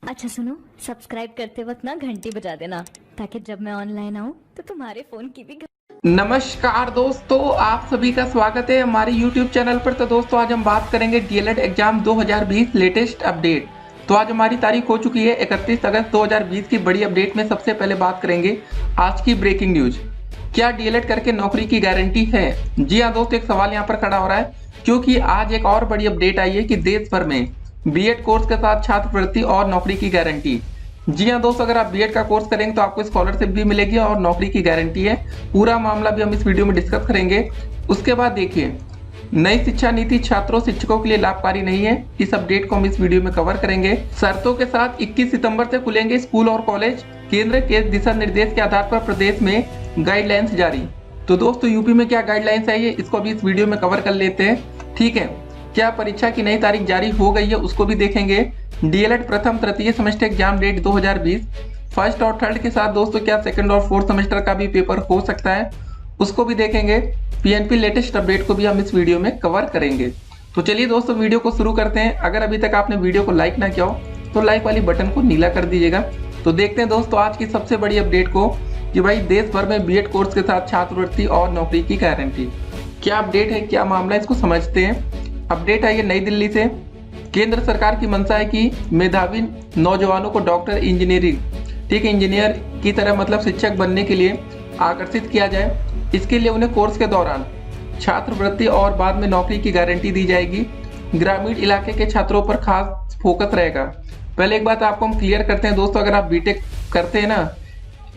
अच्छा सुनो, सब्सक्राइब करते वक्त ना घंटी बजा देना ताकि जब मैं ऑनलाइन आऊँ तो तुम्हारे फोन की भी नमस्कार दोस्तों, आप सभी का स्वागत है हमारे YouTube चैनल पर। तो दोस्तों आज हम बात करेंगे डीएलएड एग्जाम 2020 लेटेस्ट अपडेट। तो आज हमारी तारीख हो चुकी है 31 अगस्त 2020 की बड़ी अपडेट में सबसे पहले बात करेंगे आज की ब्रेकिंग न्यूज। क्या डीएलएड करके नौकरी की गारंटी है? जी हाँ दोस्तों, एक सवाल यहाँ पर खड़ा हो रहा है क्योंकि आज एक और बड़ी अपडेट आई है कि देश भर में बीएड कोर्स के साथ छात्रवृत्ति और नौकरी की गारंटी। जी हाँ दोस्तों, अगर आप बीएड का कोर्स करेंगे तो आपको स्कॉलरशिप भी मिलेगी और नौकरी की गारंटी है। पूरा मामला भी हम इस वीडियो में डिस्कस करेंगे। उसके बाद देखिए, नई शिक्षा नीति छात्रों शिक्षकों के लिए लाभकारी नहीं है। इस अपडेट को हम इस वीडियो में कवर करेंगे। शर्तों के साथ 21 सितंबर से खुलेंगे स्कूल और कॉलेज। केंद्र के दिशा निर्देश के आधार पर प्रदेश में गाइडलाइंस जारी। तो दोस्तों यूपी में क्या गाइडलाइंस है, ये इसको भी इस वीडियो में कवर कर लेते हैं। ठीक है, क्या परीक्षा की नई तारीख जारी हो गई है उसको भी देखेंगे। डीएलएड प्रथम तृतीय सेमेस्टर एग्जाम डेट 2020 फर्स्ट और थर्ड के साथ दोस्तों क्या सेकंड और फोर्थ सेमेस्टर का भी पेपर हो सकता है, उसको भी देखेंगे। पीएनपी लेटेस्ट अपडेट को भी हम इस वीडियो में कवर करेंगे। तो चलिए दोस्तों वीडियो को शुरू करते हैं। अगर अभी तक आपने वीडियो को लाइक ना किया हो तो लाइक वाली बटन को नीला कर दीजिएगा। तो देखते हैं दोस्तों आज की सबसे बड़ी अपडेट को कि भाई देश भर में बीएड कोर्स के साथ छात्रवृत्ति और नौकरी की गारंटी। क्या अपडेट है, क्या मामला, इसको समझते हैं। अपडेट आई है नई दिल्ली से। केंद्र सरकार की मंशा है कि मेधावी नौजवानों को डॉक्टर, इंजीनियरिंग, ठीक है, इंजीनियर की तरह मतलब शिक्षक बनने के लिए आकर्षित किया जाए। इसके लिए उन्हें कोर्स के दौरान छात्रवृत्ति और बाद में नौकरी की गारंटी दी जाएगी। ग्रामीण इलाके के छात्रों पर खास फोकस रहेगा। पहले एक बात आपको हम क्लियर करते हैं दोस्तों, अगर आप बीटेक करते हैं ना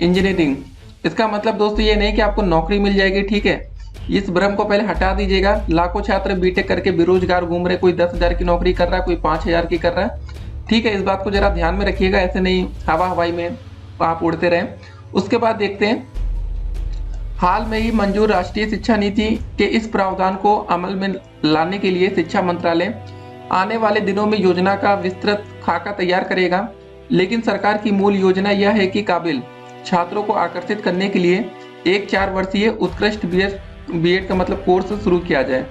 इंजीनियरिंग, इसका मतलब दोस्तों ये नहीं कि आपको नौकरी मिल जाएगी। ठीक है, इस भ्रम को पहले हटा दीजिएगा। लाखों छात्र बीटेक करके बेरोजगार घूम रहे, कोई 10,000 की नौकरी कर रहा है, कोई 5,000 की कर रहा है। ठीक है, इस बात को जरा ध्यान में रखिएगा, ऐसे नहीं हवा हवाई में आप उड़ते रहें। उसके बाद देखते हैं, हाल में ही मंजूर राष्ट्रीय शिक्षा नीति के इस प्रावधान को अमल में लाने के लिए शिक्षा मंत्रालय आने वाले दिनों में योजना का विस्तृत खाका तैयार करेगा। लेकिन सरकार की मूल योजना यह है कि काबिल छात्रों को आकर्षित करने के लिए एक 4 वर्षीय उत्कृष्ट बीएड का मतलब कोर्स शुरू किया जाए।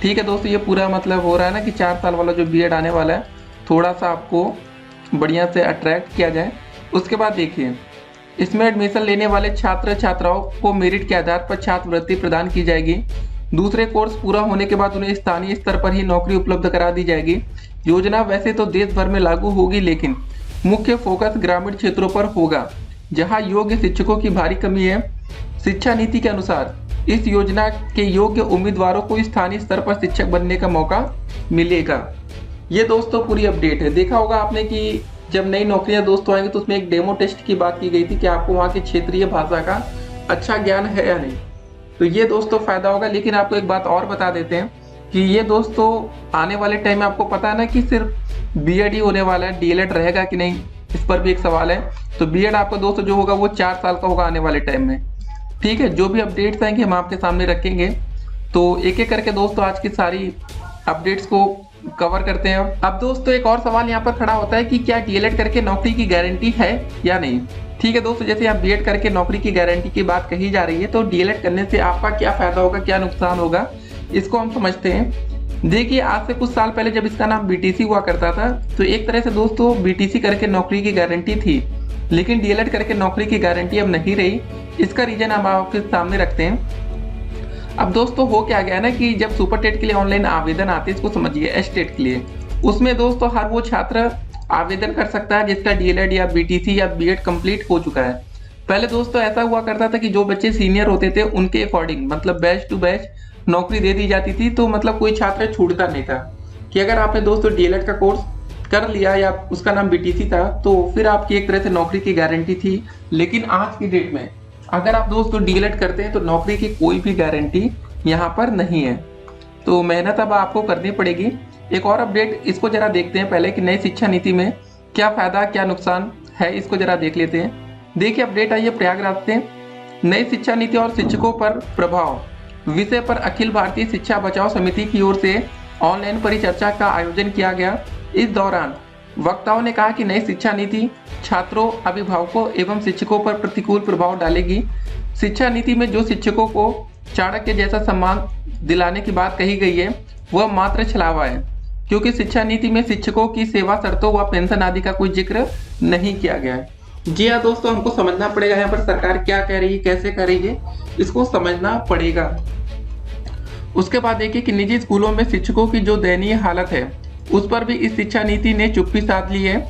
ठीक है दोस्तों, ये पूरा मतलब हो रहा है ना कि 4 साल वाला जो बीएड आने वाला है थोड़ा सा आपको बढ़िया से अट्रैक्ट किया जाए। उसके बाद देखिए, इसमें एडमिशन लेने वाले छात्र छात्राओं को मेरिट के आधार पर छात्रवृत्ति प्रदान की जाएगी। दूसरे कोर्स पूरा होने के बाद उन्हें स्थानीय स्तर पर ही नौकरी उपलब्ध करा दी जाएगी। योजना वैसे तो देश भर में लागू होगी, लेकिन मुख्य फोकस ग्रामीण क्षेत्रों पर होगा जहाँ योग्य शिक्षकों की भारी कमी है। शिक्षा नीति के अनुसार इस योजना के योग्य उम्मीदवारों को स्थानीय स्तर पर शिक्षक बनने का मौका मिलेगा। ये दोस्तों पूरी अपडेट है। देखा होगा आपने कि जब नई नौकरियां दोस्तों आएंगी तो उसमें एक डेमो टेस्ट की बात की गई थी कि आपको वहाँ की क्षेत्रीय भाषा का अच्छा ज्ञान है या नहीं। तो ये दोस्तों फायदा होगा। लेकिन आपको एक बात और बता देते हैं कि ये दोस्तों आने वाले टाइम में आपको पता है ना कि सिर्फ बीएड ही होने वाला है, डीएलएड रहेगा कि नहीं, इस पर भी एक सवाल है। तो बीएड आपका दोस्तों जो होगा वो 4 साल का होगा आने वाले टाइम में। ठीक है, जो भी अपडेट्स आएंगे हम आपके सामने रखेंगे। तो एक एक करके दोस्तों आज की सारी अपडेट्स को कवर करते हैं। अब दोस्तों एक और सवाल यहाँ पर खड़ा होता है कि क्या डीएलएड करके नौकरी की गारंटी है या नहीं। ठीक है दोस्तों, जैसे आप बीएड करके नौकरी की गारंटी की बात कही जा रही है, तो डीएलएड करने से आपका क्या फायदा होगा, क्या नुकसान होगा, इसको हम समझते हैं। देखिए, आज से कुछ साल पहले जब इसका नाम बीटीसी हुआ करता था तो एक तरह से दोस्तों बीटीसी करके नौकरी की गारंटी थी, लेकिन डीएलएड करके नौकरी की गारंटी अब नहीं रही। इसका रीजन हम आपके सामने रखते हैं। अब दोस्तों हो क्या गया ना कि जब सुपर टेट के लिए ऑनलाइन आवेदन आते हैं, इसको समझिए एसटेट के लिए, उसमें दोस्तों हर वो छात्र आवेदन कर सकता है जिसका डीएलएड या बीटीसी या बीएड कंप्लीट हो चुका है। पहले दोस्तों ऐसा हुआ करता था कि जो बच्चे सीनियर होते थे उनके अकॉर्डिंग मतलब बैच टू बैच नौकरी दे दी जाती थी। तो मतलब कोई छात्र छूटता नहीं था कि अगर आपने दोस्तों डीएलएड का कोर्स कर लिया या उसका नाम बीटीसी था तो फिर आपकी एक तरह से नौकरी की गारंटी थी। लेकिन आज की डेट में अगर आप दोस्तों डीएलएड करते हैं तो नौकरी की कोई भी गारंटी यहाँ पर नहीं है। तो मेहनत अब आपको करनी पड़ेगी। एक और अपडेट इसको जरा देखते हैं पहले कि नई शिक्षा नीति में क्या फायदा क्या नुकसान है, इसको जरा देख लेते हैं। देखिए अपडेट आई है प्रयागराज से। नई शिक्षा नीति और शिक्षकों पर प्रभाव विषय पर अखिल भारतीय शिक्षा बचाओ समिति की ओर से ऑनलाइन परिचर्चा का आयोजन किया गया। इस दौरान वक्ताओं ने कहा कि नई शिक्षा नीति छात्रों, अभिभावकों एवं शिक्षकों पर प्रतिकूल प्रभाव डालेगी। शिक्षा नीति में जो शिक्षकों को चाणक्य जैसा सम्मान दिलाने की बात कही गई है वह मात्र छलावा है, क्योंकि शिक्षा नीति में शिक्षकों की सेवा शर्तों व पेंशन आदि का कोई जिक्र नहीं किया गया है। जी हाँ दोस्तों, हमको समझना पड़ेगा यहाँ पर सरकार क्या कह रही है, कैसे कह रही है, इसको समझना पड़ेगा। उसके बाद देखिए कि निजी स्कूलों में शिक्षकों की जो दयनीय हालत है उस पर भी इस शिक्षा नीति ने चुप्पी साध ली है।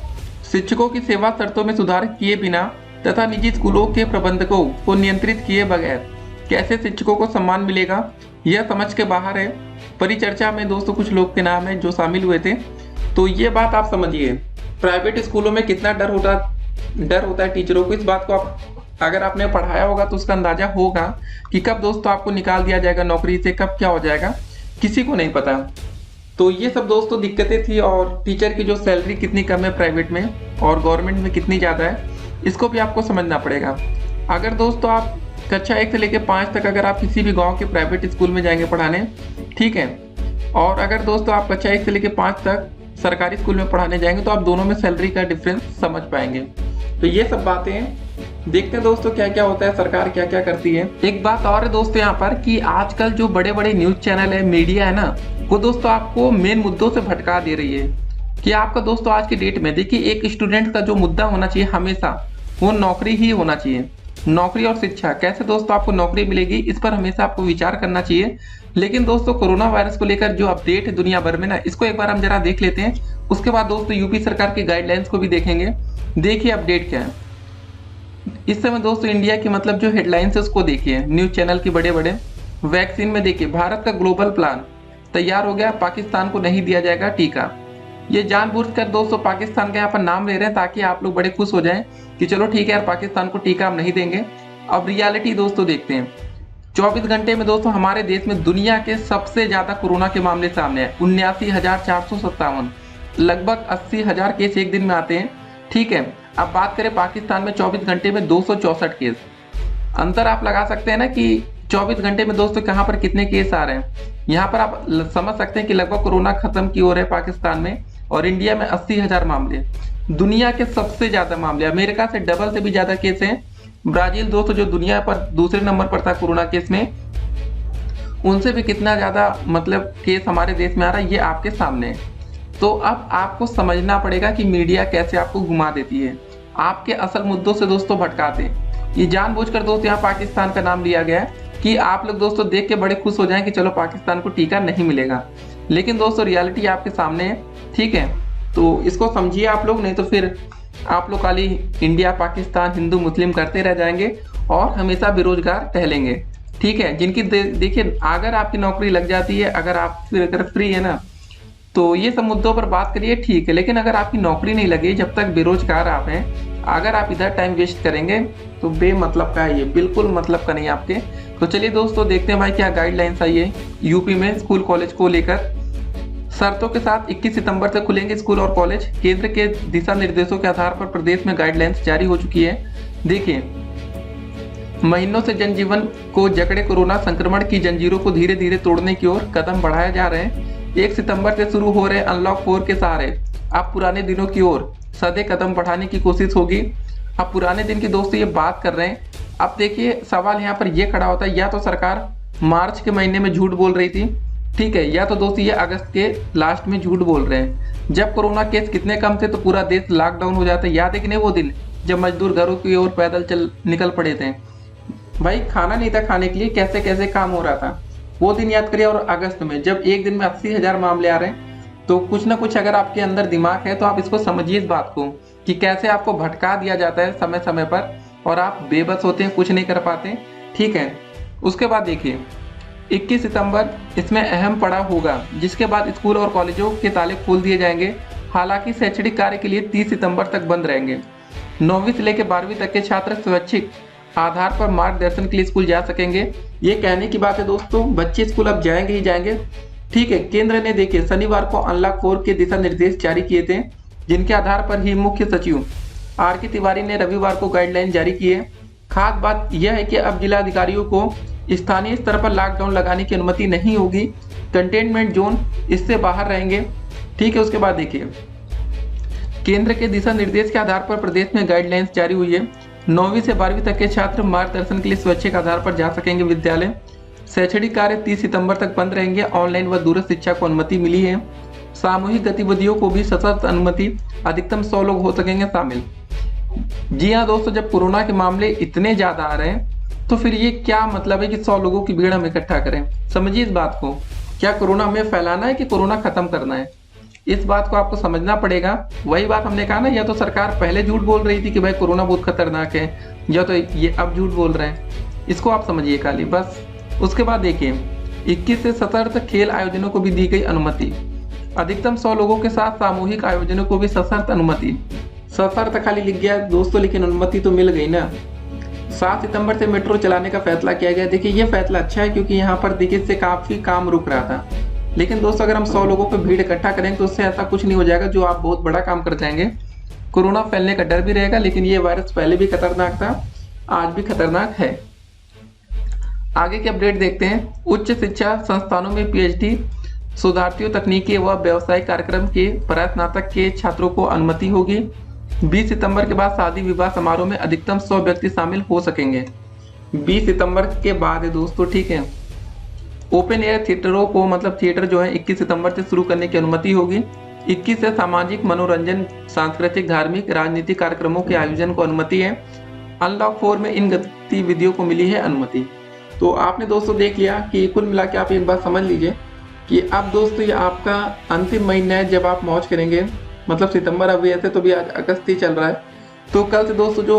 शिक्षकों की सेवा शर्तों में सुधार किए बिना तथा निजी स्कूलों के प्रबंधकों को नियंत्रित किए बगैर कैसे शिक्षकों को सम्मान मिलेगा, यह समझ के बाहर है। परिचर्चा में दोस्तों कुछ लोग के नाम है जो शामिल हुए थे, तो ये बात आप समझिए। प्राइवेट स्कूलों में कितना डर होता है टीचरों को। इस बात को आप अगर आपने पढ़ाया होगा तो उसका अंदाजा होगा कि कब दोस्तों आपको निकाल दिया जाएगा नौकरी से, कब क्या हो जाएगा, किसी को नहीं पता। तो ये सब दोस्तों दिक्कतें थी। और टीचर की जो सैलरी कितनी कम है प्राइवेट में और गवर्नमेंट में कितनी ज़्यादा है, इसको भी आपको समझना पड़ेगा। अगर दोस्तों आप कक्षा 1 से लेकर 5 तक अगर आप किसी भी गांव के प्राइवेट स्कूल में जाएंगे पढ़ाने, ठीक है, और अगर दोस्तों आप कक्षा 1 से लेकर 5 तक सरकारी स्कूल में पढ़ाने जाएंगे तो आप दोनों में सैलरी का डिफरेंस समझ पाएंगे। तो ये सब बातें हैं, देखते हैं दोस्तों क्या क्या होता है, सरकार क्या क्या करती है। एक बात और है दोस्तों यहाँ पर कि आजकल जो बड़े बड़े न्यूज चैनल है, मीडिया है ना, वो दोस्तों आपको मेन मुद्दों से भटका दे रही है। कि आपका दोस्तों आज की डेट में देखिए एक स्टूडेंट का जो मुद्दा होना चाहिए हमेशा वो नौकरी ही होना चाहिए। नौकरी और शिक्षा, कैसे दोस्तों आपको नौकरी मिलेगी, इस पर हमेशा आपको विचार करना चाहिए। लेकिन दोस्तों कोरोना वायरस को लेकर जो अपडेट है दुनिया भर में ना, इसको एक बार हम जरा देख लेते हैं। उसके बाद दोस्तों यूपी सरकार की गाइडलाइंस को भी देखेंगे। देखिए अपडेट क्या है इस समय दोस्तों। इंडिया की मतलब जो हेडलाइंस है उसको देखिए, न्यूज चैनल की बड़े बड़े। वैक्सीन में देखिए भारत का ग्लोबल प्लान तैयार हो गया, पाकिस्तान को नहीं दिया जाएगा टीका। ये जानबूझकर दोस्तों पाकिस्तान का यहाँ पर नाम ले रहे हैं ताकि आप लोग बड़े खुश हो जाएं कि चलो ठीक है यार, पाकिस्तान को टीका हम नहीं देंगे। अब रियलिटी दोस्तों देखते हैं। 24 घंटे में दोस्तों हमारे देश में दुनिया के सबसे ज्यादा कोरोना के मामले सामने हैं, 79,457। लगभग 80,000 केस एक दिन में आते हैं, ठीक है। अब बात करें पाकिस्तान में 24 घंटे में 264 केस। अंतर आप लगा सकते हैं ना कि 24 घंटे में दोस्तों कहाँ पर कितने केस आ रहे हैं। यहाँ पर आप समझ सकते हैं कि लगभग कोरोना खत्म की ओर है पाकिस्तान में, और इंडिया में 80,000 मामले। दुनिया के सबसे ज्यादा मामले, अमेरिका से डबल से भी ज्यादा केस हैं। ब्राजील दोस्तों जो दुनिया पर दूसरे नंबर पर था कोरोना केस में, उनसे भी कितना ज्यादा मतलब केस हमारे देश में आ रहा है, ये आपके सामने है। तो अब आपको समझना पड़ेगा कि मीडिया कैसे आपको घुमा देती है, आपके असल मुद्दों से दोस्तों भटकाते। ये जानबूझकर दोस्तों यहाँ पाकिस्तान का नाम लिया गया है कि आप लोग दोस्तों देख के बड़े खुश हो जाएं कि चलो पाकिस्तान को टीका नहीं मिलेगा। लेकिन दोस्तों रियलिटी आपके सामने है, ठीक है। तो इसको समझिए आप लोग, नहीं तो फिर आप लोग खाली इंडिया पाकिस्तान हिंदू मुस्लिम करते रह जाएंगे और हमेशा बेरोजगार टहलेंगे, ठीक है। जिनकी देखिए अगर आपकी नौकरी लग जाती है, अगर आप फिर अगर फ्री है ना, तो ये सब मुद्दों पर बात करिए, ठीक है। लेकिन अगर आपकी नौकरी नहीं लगी, जब तक बेरोजगार आप हैं, अगर आप इधर टाइम वेस्ट करेंगे तो बेमतलब का है, ये बिल्कुल मतलब का नहीं आपके। तो चलिए दोस्तों देखते हैं भाई क्या गाइडलाइंस आई है यूपी में स्कूल कॉलेज को लेकर। शर्तों के साथ 21 सितंबर से खुलेंगे स्कूल और कॉलेज। केंद्र के दिशा निर्देशों के आधार पर प्रदेश में गाइडलाइंस जारी हो चुकी है। देखिए महीनों से जनजीवन को जकड़े कोरोना संक्रमण की जंजीरों को धीरे धीरे तोड़ने की ओर कदम बढ़ाए जा रहे हैं। 1 सितंबर से शुरू हो रहे अनलॉक 4 के सहारे अब पुराने दिनों की ओर सदे कदम बढ़ाने की कोशिश होगी। अब पुराने दिन की दोस्तों ये बात कर रहे हैं। अब देखिए सवाल यहाँ पर ये खड़ा होता है, या तो सरकार मार्च के महीने में झूठ बोल रही थी, ठीक है, या तो दोस्तों ये अगस्त के लास्ट में झूठ बोल रहे हैं। जब कोरोना केस कितने कम थे तो पूरा देश लॉकडाउन हो जाता है। याद है कि नहीं वो दिन जब मजदूर घरों की ओर पैदल निकल पड़े थे, भाई खाना नहीं था खाने के लिए, कैसे कैसे काम हो रहा था, वो दिन याद करिए। और अगस्त में जब एक दिन में 80,000 मामले आ रहे हैं, तो कुछ ना कुछ अगर आपके अंदर दिमाग है तो आप इसको समझिए इस बात को कि कैसे आपको भटका दिया जाता है समय समय पर, और आप बेबस होते हैं, कुछ नहीं कर पाते, ठीक है। उसके बाद देखिए 21 सितंबर इसमें अहम पड़ाव होगा, जिसके बाद स्कूल और कॉलेजों के ताले खोल दिए जाएंगे। हालांकि शैक्षणिक कार्य के लिए 30 सितंबर तक बंद रहेंगे। 9वीं से लेकर 12वीं तक के छात्र स्वैच्छिक आधार पर मार्गदर्शन के लिए स्कूल जा सकेंगे। ये कहने की बात है दोस्तों, बच्चे स्कूल अब जाएंगे ही जाएंगे, ठीक है। केंद्र ने देखिए शनिवार को अनलॉक 4 के दिशा निर्देश जारी किए थे, जिनके आधार पर ही मुख्य सचिव आर.के. तिवारी ने रविवार को गाइडलाइन जारी की है। खास बात यह है कि अब जिलाधिकारियों को स्थानीय स्तर पर लॉकडाउन लगाने की अनुमति नहीं होगी। कंटेनमेंट जोन इससे बाहर रहेंगे, ठीक है। उसके बाद देखिए केंद्र के दिशा निर्देश के आधार पर प्रदेश में गाइडलाइंस जारी हुई है। 9वीं से 12वीं तक के छात्र मार्गदर्शन के लिए स्वैच्छिक आधार पर जा सकेंगे विद्यालय। शैक्षणिक कार्य 30 सितंबर तक बंद रहेंगे। ऑनलाइन व दूरस्थ शिक्षा को अनुमति मिली है। सामूहिक गतिविधियों को भी सशर्त अनुमति, अधिकतम 100 लोग हो सकेंगे शामिल। जी हाँ दोस्तों, जब कोरोना के मामले इतने ज्यादा आ रहे हैं तो फिर ये क्या मतलब है कि 100 लोगों की भीड़ हम इकट्ठा करें। समझिए इस बात को, क्या कोरोना हमें फैलाना है कि कोरोना खत्म करना है, इस बात को आपको समझना पड़ेगा। वही बात हमने कहा ना, या तो सरकार पहले झूठ बोल रही थी कि भाई कोरोना बहुत खतरनाक है, या तो ये अब झूठ बोल रहे हैं, इसको आप समझिए खाली बस। उसके बाद देखिए 21 से सशर्त खेल आयोजनों को भी दी गई अनुमति, अधिकतम 100 लोगों के साथ सामूहिक आयोजनों को भी सशर्त अनुमति। सशर्त खाली लिख गया दोस्तों, लेकिन अनुमति तो मिल गई ना। 7 सितंबर से मेट्रो चलाने का फैसला किया गया। देखिए ये फैसला अच्छा है, क्योंकि यहाँ पर देखिए इससे काफी काम रुक रहा था। लेकिन दोस्तों अगर हम 100 लोगों को भीड़ इकट्ठा करेंगे तो उससे ऐसा कुछ नहीं हो जाएगा जो आप बहुत बड़ा काम कर जाएंगे। कोरोना फैलने का डर भी रहेगा, लेकिन ये वायरस पहले भी खतरनाक था, आज भी खतरनाक है। आगे की अपडेट देखते हैं। उच्च शिक्षा संस्थानों में पीएचडी शोधार्थियों, तकनीकी व व्यावसायिक कार्यक्रम के परास्नातक के छात्रों को अनुमति होगी। 20 सितंबर के बाद शादी विवाह समारोह में अधिकतम 100 व्यक्ति शामिल हो सकेंगे। 20 सितंबर के बाद है दोस्तों, ठीक है। ओपन एयर थिएटरों को, मतलब थिएटर जो है 21 सितंबर से शुरू करने की अनुमति होगी। 21 से सामाजिक, मनोरंजन, सांस्कृतिक, धार्मिक, राजनीतिक कार्यक्रमों के आयोजन को अनुमति है। अनलॉक 4 में इन गतिविधियों को मिली है अनुमति। तो आपने दोस्तों देख लिया कि कुल मिला के आप एक बात समझ लीजिए कि अब दोस्तों ये आपका अंतिम महीना है जब आप मौज करेंगे। मतलब सितंबर अभी ऐसे तो भी आज अगस्त ही चल रहा है, तो कल से दोस्तों जो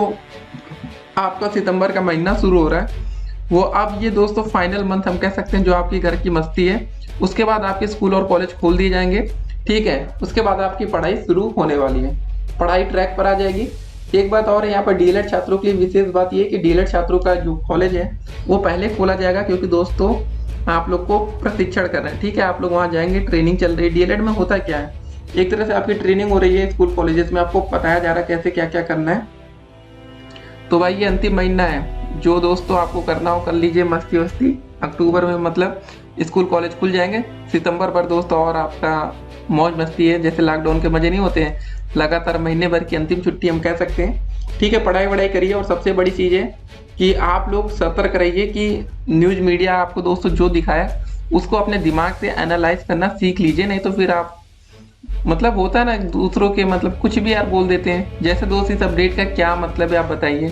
आपका सितंबर का महीना शुरू हो रहा है वो अब ये दोस्तों फाइनल मंथ हम कह सकते हैं जो आपकी घर की मस्ती है। उसके बाद आपके स्कूल और कॉलेज खोल दिए जाएंगे, ठीक है। उसके बाद आपकी पढ़ाई शुरू होने वाली है, पढ़ाई ट्रैक पर आ जाएगी। एक बात और है यहाँ पर डीएलएड छात्रों के लिए विशेष बात ये है कि डीएलएड छात्रों का जो कॉलेज है वो पहले खोला जाएगा, क्योंकि दोस्तों आप लोग को प्रशिक्षण कर रहे हैं, ठीक है। आप लोग वहाँ जाएंगे, ट्रेनिंग चल रही है। डीएलएड में होता क्या है, एक तरह से आपकी ट्रेनिंग हो रही है स्कूल कॉलेजेस में, आपको बताया जा रहा है कैसे क्या क्या करना है। तो भाई ये अंतिम महीना है, जो दोस्तों आपको करना हो कर लीजिए, मस्ती वस्ती। अक्टूबर में मतलब स्कूल कॉलेज खुल जाएंगे, सितंबर पर दोस्तों और आपका मौज मस्ती है। जैसे लॉकडाउन के मजे नहीं होते हैं, लगातार महीने भर की अंतिम छुट्टी हम कह सकते हैं, ठीक है। पढ़ाई वढ़ाई करिए, और सबसे बड़ी चीज़ है कि आप लोग सतर्क रहिए कि न्यूज़ मीडिया आपको दोस्तों जो दिखाए उसको अपने दिमाग से एनालाइज करना सीख लीजिए, नहीं तो फिर आप मतलब होता है ना दूसरों के मतलब कुछ भी यार बोल देते हैं। जैसे दोस्त इस अपडेट का क्या मतलब है आप बताइए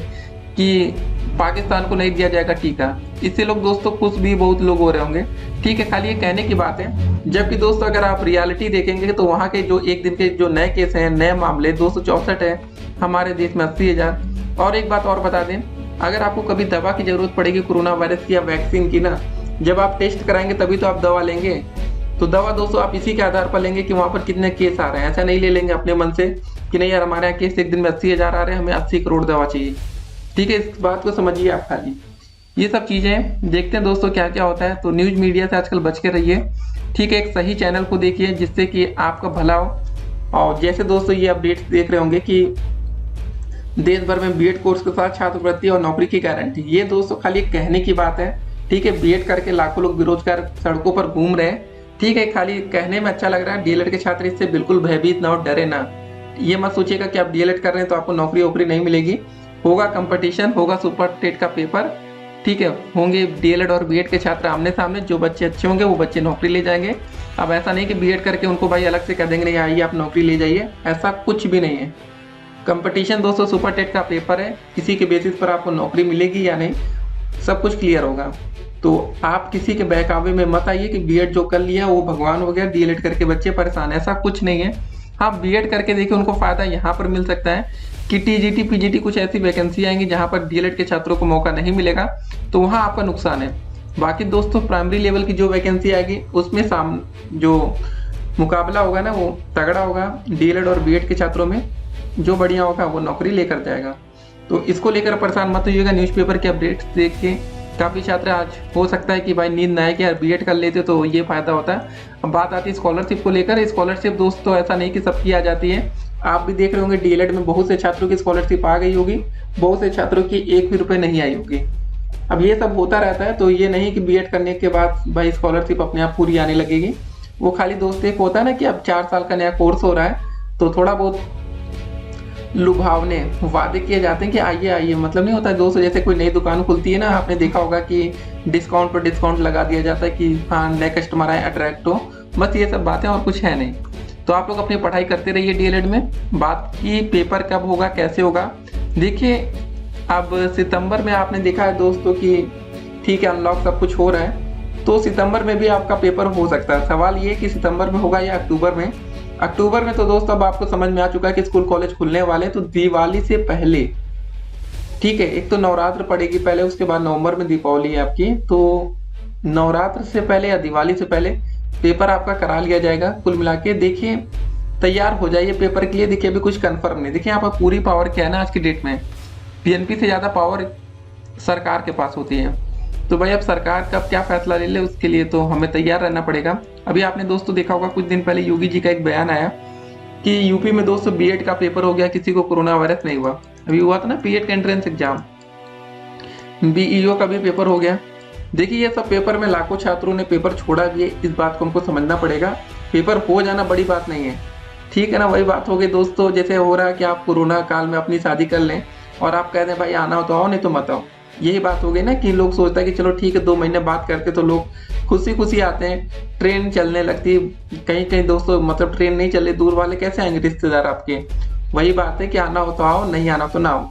कि पाकिस्तान को नहीं दिया जाएगा टीका, इससे लोग दोस्तों खुश भी बहुत लोग हो रहे होंगे, ठीक है। खाली ये कहने की बात है, जबकि दोस्तों अगर आप रियलिटी देखेंगे तो वहाँ के जो एक दिन के जो नए केस हैं, नए मामले 264 है, हमारे देश में 80,000। और एक बात और बता दें, अगर आपको कभी दवा की जरूरत पड़ेगी कोरोना वायरस की या वैक्सीन की ना, जब आप टेस्ट कराएंगे तभी तो आप दवा लेंगे। तो दवा दोस्तों आप इसी के आधार पर लेंगे कि वहाँ पर कितने केस आ रहे हैं। ऐसा नहीं ले लेंगे अपने मन से कि नहीं यार हमारे यहाँ केस एक दिन में 80,000 आ रहे हैं, हमें 80 करोड़ दवा चाहिए, ठीक है। इस बात को समझिए आप खाली। ये सब चीज़ें देखते हैं दोस्तों क्या क्या होता है। तो न्यूज़ मीडिया से आजकल बच के रहिए, ठीक है। एक सही चैनल को देखिए जिससे कि आपका भला हो। और जैसे दोस्तों ये अपडेट्स देख रहे होंगे कि देश भर में बीएड कोर्स के साथ छात्रवृत्ति और नौकरी की गारंटी, ये दोस्तों खाली कहने की बात है, ठीक है। बीएड करके लाखों लोग बेरोजगार सड़कों पर घूम रहे हैं, ठीक है। खाली कहने में अच्छा लग रहा है। डीएलएड के छात्र इससे बिल्कुल भयभीत ना हो, डरे ना। ये मत सोचिएगा कि आप डीएलएड कर रहे हैं तो आपको नौकरी वोकरी नहीं मिलेगी। होगा कंपटीशन, होगा सुपर टेट का पेपर, ठीक है। होंगे डीएलएड और बीएड के छात्र आमने सामने, जो बच्चे अच्छे होंगे वो बच्चे नौकरी ले जाएंगे। अब ऐसा नहीं कि बीएड करके उनको भाई अलग से कह देंगे नहीं आइए आप नौकरी ले जाइए, ऐसा कुछ भी नहीं है। कंपटीशन दोस्तों सुपर टेट का पेपर है, किसी के बेसिस पर आपको नौकरी मिलेगी या नहीं सब कुछ क्लियर होगा। तो आप किसी के बहकावे में मत आइए कि बीएड जो कर लिया वो भगवान हो गया, डीएलएड करके बच्चे परेशान, ऐसा कुछ नहीं है। हाँ बीएड करके देखिए उनको फायदा यहाँ पर मिल सकता है कि टीजीटी पीजीटी कुछ ऐसी वैकेंसी आएंगी जहाँ पर डीएलएड के छात्रों को मौका नहीं मिलेगा, तो वहाँ आपका नुकसान है। बाकी दोस्तों प्राइमरी लेवल की जो वैकेंसी आएगी उसमें जो मुकाबला होगा ना वो तगड़ा होगा। डीएलएड और बीएड के छात्रों में जो बढ़िया होगा वो नौकरी लेकर जाएगा। तो इसको लेकर परेशान मत होइएगा। न्यूज़पेपर के अपडेट्स देख के काफ़ी छात्र आज हो सकता है कि भाई नींद ना आए कि यार बीएड कर लेते तो ये फ़ायदा होता है। अब बात आती है स्कॉलरशिप को लेकर। स्कॉलरशिप दोस्तों ऐसा नहीं कि सबकी आ जाती है, आप भी देख रहे होंगे डीएलएड में बहुत से छात्रों की स्कॉलरशिप आ गई होगी, बहुत से छात्रों की एक भी रुपये नहीं आई होगी। अब ये सब होता रहता है, तो ये नहीं कि बीएड करने के बाद भाई स्कॉलरशिप अपने आप पूरी आने लगेगी। वो खाली दोस्त एक होता है ना कि अब 4 साल का नया कोर्स हो रहा है तो थोड़ा बहुत लुभावने वादे किए जाते हैं कि आइए आइए, मतलब नहीं होता है दोस्तों। जैसे कोई नई दुकान खुलती है ना, आपने देखा होगा कि डिस्काउंट पर डिस्काउंट लगा दिया जाता है कि हाँ नए कस्टमर आए अट्रैक्ट हो, बस ये सब बातें और कुछ है नहीं। तो आप लोग अपनी पढ़ाई करते रहिए डीएलएड में। बात की पेपर कब होगा, कैसे होगा, देखिए अब सितंबर में आपने देखा है दोस्तों कि ठीक है अनलॉक सब कुछ हो रहा है, तो सितंबर में भी आपका पेपर हो सकता है। सवाल ये कि सितंबर में होगा या अक्टूबर में। अक्टूबर में तो दोस्तों अब आपको समझ में आ चुका है कि स्कूल कॉलेज खुलने वाले हैं, तो दिवाली से पहले, ठीक है, एक तो नवरात्र पड़ेगी पहले, उसके बाद नवंबर में दीपावली है आपकी, तो नवरात्र से पहले या दिवाली से पहले पेपर आपका करा लिया जाएगा। कुल मिला के देखिए तैयार हो जाइए पेपर के लिए। देखिए अभी कुछ कंफर्म नहीं, देखिए यहाँ पर पूरी पावर क्या है ना, आज की डेट में पीएनपी से ज़्यादा पावर सरकार के पास होती है। तो भाई अब सरकार कब क्या फैसला ले ले उसके लिए तो हमें तैयार रहना पड़ेगा। अभी आपने दोस्तों देखा होगा कुछ दिन पहले योगी जी का एक बयान आया कि यूपी में दोस्तों बीएड का पेपर हो गया, किसी को कोरोना वायरस नहीं हुआ। अभी हुआ था ना बीएड का एंट्रेंस एग्जाम, बीईओ का भी पेपर हो गया। देखिए ये सब पेपर में लाखों छात्रों ने पेपर छोड़ा भी है, इस बात को हमको समझना पड़ेगा। पेपर हो जाना बड़ी बात नहीं है, ठीक है ना। वही बात हो गई दोस्तों, जैसे हो रहा है कि आप कोरोना काल में अपनी शादी कर लें और आप कहते हैं भाई आना हो तो आओ, नहीं तो मत आओ। यही बात हो गई ना कि लोग सोचता है कि चलो ठीक है 2 महीने बाद करते, तो लोग खुशी खुशी आते हैं। ट्रेन चलने लगती, कहीं कहीं दोस्तों मतलब ट्रेन नहीं चले, दूर वाले कैसे आएंगे रिश्तेदार आपके। वही बात है कि आना हो तो आओ, नहीं आना तो ना आओ,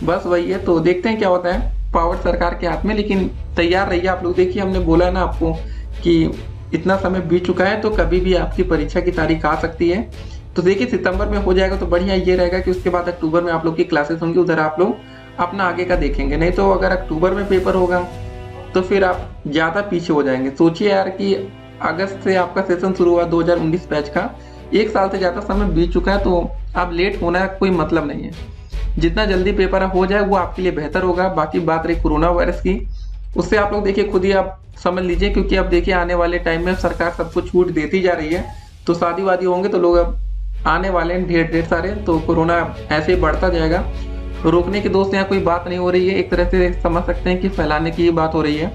बस वही है। तो देखते हैं क्या होता है, पावर सरकार के हाथ में, लेकिन तैयार रहिए आप लोग। देखिए हमने बोला ना आपको कि इतना समय बीत चुका है, तो कभी भी आपकी परीक्षा की तारीख आ सकती है। तो देखिए सितंबर में हो जाएगा तो बढ़िया ये रहेगा कि उसके बाद अक्टूबर में आप लोग की क्लासेस होंगी, उधर आप लोग अपना आगे का देखेंगे। नहीं तो अगर अक्टूबर में पेपर होगा तो फिर आप ज़्यादा पीछे हो जाएंगे। सोचिए यार कि अगस्त से आपका सेशन शुरू हुआ 2019 बैच का, 1 साल से ज़्यादा समय बीत चुका है, तो अब लेट होना का कोई मतलब नहीं है। जितना जल्दी पेपर हो जाए वो आपके लिए बेहतर होगा। बाकी बात रही कोरोना वायरस की, उससे आप लोग देखिए खुद ही आप समझ लीजिए, क्योंकि अब देखिए आने वाले टाइम में सरकार सबको छूट देती जा रही है। तो शादी वादी होंगे तो लोग अब आने वाले हैं ढेर सारे, तो कोरोना ऐसे ही बढ़ता जाएगा। रोकने की दोस्त यहाँ कोई बात नहीं हो रही है, एक तरह से समझ सकते हैं कि फैलाने की बात हो रही है।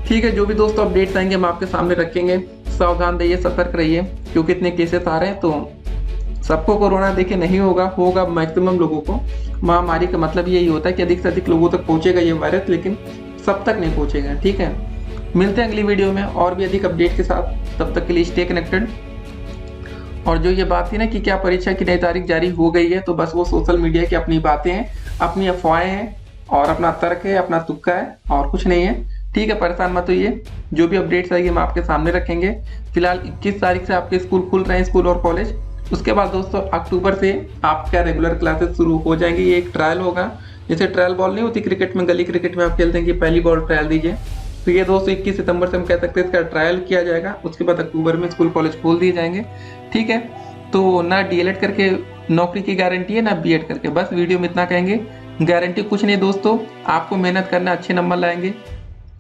ठीक है, जो भी दोस्तों अपडेट्स आएंगे हम आपके सामने रखेंगे। सावधान रहिए, सतर्क रहिए, क्योंकि इतने केसेस आ रहे हैं। तो सबको कोरोना देखिए नहीं होगा मैक्सिमम लोगों को। महामारी का मतलब यही होता है कि अधिक से अधिक लोगों तक पहुंचेगा ये वायरस, लेकिन सब तक नहीं पहुंचेगा। ठीक है, मिलते हैं अगली वीडियो में और भी अधिक अपडेट के साथ। तब तक के लिए स्टे कनेक्टेड। और जो ये बात थी ना कि क्या परीक्षा की नई तारीख जारी हो गई है, तो बस वो सोशल मीडिया की अपनी बातें हैं, अपनी अफवाहें हैं और अपना तर्क है, अपना तुक्का है और कुछ नहीं है। ठीक है, परेशान मत होइए, जो भी अपडेट्स आएगी हम आपके सामने रखेंगे। फिलहाल 21 तारीख से आपके स्कूल खुल रहे हैं, स्कूल और कॉलेज। उसके बाद दोस्तों अक्टूबर से आपका रेगुलर क्लासेस शुरू हो जाएंगी। ये एक ट्रायल होगा, जैसे ट्रायल बॉल नहीं होती क्रिकेट में, गली क्रिकेट में आप खेलते हैं कि पहली बॉल ट्रायल दीजिए, तो ये दोस्तों 21 सितंबर से हम कह सकते हैं इसका ट्रायल किया जाएगा। उसके बाद अक्टूबर में स्कूल कॉलेज खोल दिए जाएंगे। ठीक है, तो ना डीएलएड करके नौकरी की गारंटी है, ना बीएड करके। बस वीडियो में इतना कहेंगे, गारंटी कुछ नहीं दोस्तों, आपको मेहनत करना, अच्छे नंबर लाएंगे,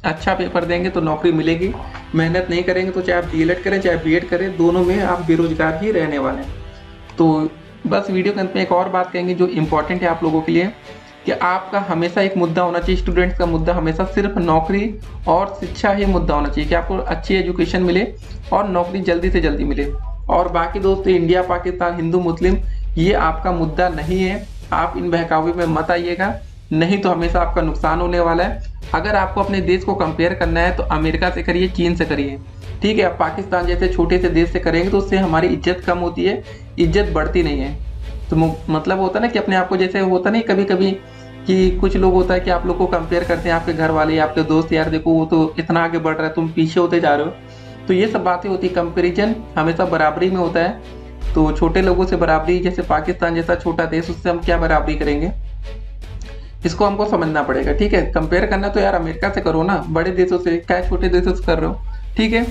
अच्छा पेपर देंगे तो नौकरी मिलेगी। मेहनत नहीं करेंगे तो चाहे आप डीएलएड करें चाहे बीएड करें, दोनों में आप बेरोजगार ही रहने वाले हैं। तो बस वीडियो के अंत में एक और बात कहेंगे जो इम्पोर्टेंट है आप लोगों के लिए, कि आपका हमेशा एक मुद्दा होना चाहिए, स्टूडेंट्स का मुद्दा हमेशा सिर्फ नौकरी और शिक्षा ही मुद्दा होना चाहिए, कि आपको अच्छी एजुकेशन मिले और नौकरी जल्दी से जल्दी मिले। और बाकी दोस्तों इंडिया पाकिस्तान हिंदू मुस्लिम ये आपका मुद्दा नहीं है, आप इन बहकावे में मत आइएगा, नहीं तो हमेशा आपका नुकसान होने वाला है। अगर आपको अपने देश को कंपेयर करना है तो अमेरिका से करिए, चीन से करिए। ठीक है, आप पाकिस्तान जैसे छोटे से देश से करेंगे तो उससे हमारी इज्जत कम होती है, इज्जत बढ़ती नहीं है। तो मतलब होता है ना कि अपने आप को, जैसे होता नहीं कभी कभी कि कुछ लोग होता है कि आप लोग को कंपेयर करते हैं, आपके घर वाले, आपके दोस्त, यार देखो वो तो इतना आगे बढ़ रहा है, तुम पीछे होते जा रहे हो। तो ये सब बातें होती है, कंपेरिजन हमेशा बराबरी में होता है। तो छोटे लोगों से बराबरी, जैसे पाकिस्तान जैसा छोटा देश, उससे हम क्या बराबरी करेंगे, इसको हमको समझना पड़ेगा। ठीक है, कंपेयर करना तो यार अमेरिका से करो ना, बड़े देशों से, क्या छोटे देशों से कर रहे हो। ठीक है।